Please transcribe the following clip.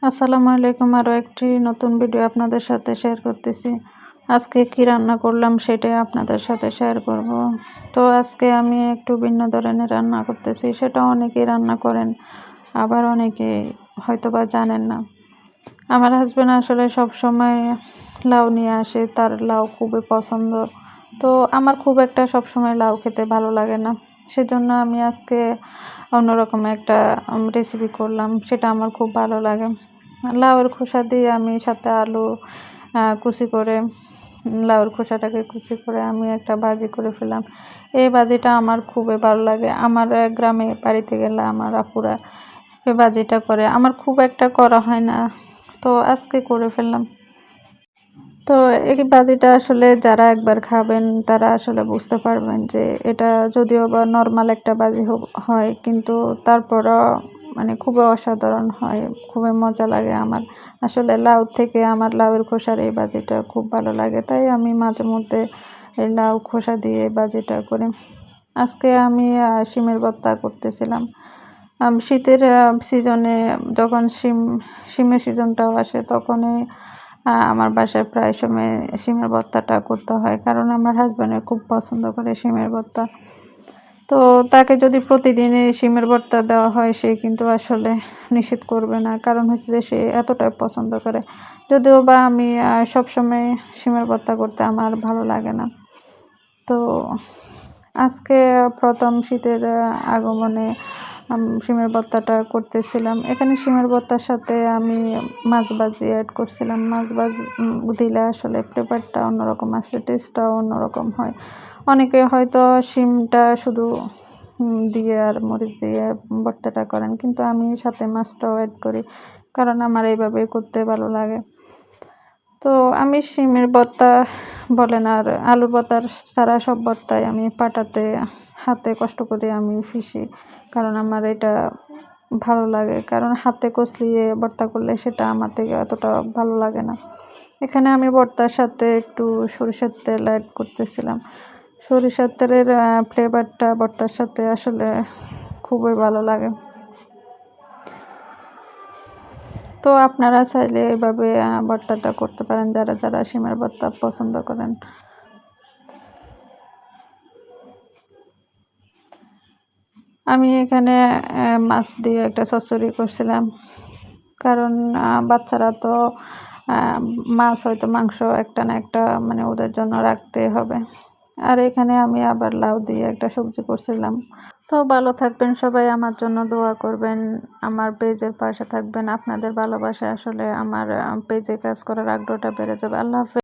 আসসালামু আলাইকুম। আরও একটি নতুন ভিডিও আপনাদের সাথে শেয়ার করতেছি। আজকে কি রান্না করলাম সেটাই আপনাদের সাথে শেয়ার করব। তো আজকে আমি একটু ভিন্ন ধরনের রান্না করতেছি। সেটা অনেকেই রান্না করেন, আবার অনেকে হয়তোবা জানেন না। আমার হাসব্যান্ড আসলে সবসময় লাউ নিয়ে আসে, তার লাউ খুবই পছন্দ। তো আমার খুব একটা সবসময় লাউ খেতে ভালো লাগে না। সেজন্য আমি আজকে অন্যরকম একটা রেসিপি করলাম, সেটা আমার খুব ভালো লাগে। লাউয়ের খোসা দিয়ে আমি সাথে আলু কুচি করে, লাউয়ের খোসাটাকে কুচি করে আমি একটা ভাজি করে ফেললাম। এই ভাজিটা আমার খুবই ভালো লাগে। আমার গ্রামে বাড়িতে গেলে আমার আপুরা এই ভাজিটা করে, আমার খুব একটা করা হয় না, তো আজকে করে ফেললাম। তো এই ভাজিটা আসলে যারা একবার খাবেন তারা আসলে বুঝতে পারবেন যে এটা যদিও বা নর্মাল একটা ভাজি হয়, কিন্তু তারপরও মানে খুবই অসাধারণ হয়, খুবই মজা লাগে আমার। আসলে লাউ থেকে আমার লাউয়ের খোসার এই ভাজিটা খুব ভালো লাগে, তাই আমি মাঝে মধ্যে এই লাউ খোসা দিয়ে ভাজিটা করি। আজকে আমি শিমের ভর্তা করতেছিলাম। শীতের সিজনে যখন শিমের সিজনটাও আসে তখনই আমার বাসায় প্রায় সময় শিমের ভর্তাটা করতে হয়, কারণ আমার হাসব্যান্ডের খুব পছন্দ করে শিমের ভর্তা। তো তাকে যদি প্রতিদিনই শিমের ভর্তা দেওয়া হয় সে কিন্তু আসলে নিষেধ করবে না, কারণ হচ্ছে যে সে এতটাই পছন্দ করে। যদিও বা আমি সবসময় শিমের ভর্তা করতে আমার ভালো লাগে না। তো আজকে প্রথম শীতের আগমনে শিমের ভর্তাটা করতেছিলাম। এখানে শিমের ভর্তার সাথে আমি মাছ ভাজি অ্যাড করছিলাম। মাছ ভাজি দিলে আসলে ফ্লেভারটা অন্যরকম আসে, টেস্টটাও অন্যরকম হয়। অনেকে হয়তো শিমটা শুধু দিয়ে আর মরিচ দিয়ে ভর্তাটা করেন, কিন্তু আমি সাথে মাছটাও অ্যাড করি, কারণ আমার এইভাবেই করতে ভালো লাগে। তো আমি শিমের ভর্তা বলেন আর আলুর ভর্তার ছাড়া সব ভর্তাই আমি পাটাতে হাতে কষ্ট করে আমি পিষি, কারণ আমার এটা ভালো লাগে। কারণ হাতে কচলিয়ে ভর্তা করলে সেটা আমার থেকে অতটা ভালো লাগে না। এখানে আমি ভর্তার সাথে একটু সরিষার তেল অ্যাড করতেছিলাম। সরিষার তেলের ফ্লেভারটা ভর্তার সাথে আসলে খুবই ভালো লাগে। তো আপনারা চাইলে এভাবে ভর্তাটা করতে পারেন, যারা যারা শিমের ভর্তা পছন্দ করেন। আমি এখানে মাছ দিয়ে একটা চচ্চড়ি করছিলাম, কারণ বাচ্চারা তো মাছ হয়তো মাংস একটা না একটা মানে ওদের জন্য রাখতে হবে। আর এখানে আমি আবার লাউ দিয়ে একটা সবজি করছিলাম। তো ভালো থাকবেন সবাই, আমার জন্য দোয়া করবেন, আমার পেজের পাশে থাকবেন। আপনাদের ভালোবাসায় আসলে আমার পেজে কাজ করার আগ্রহটা বেড়ে যাবে। আল্লাহ হাফেজ।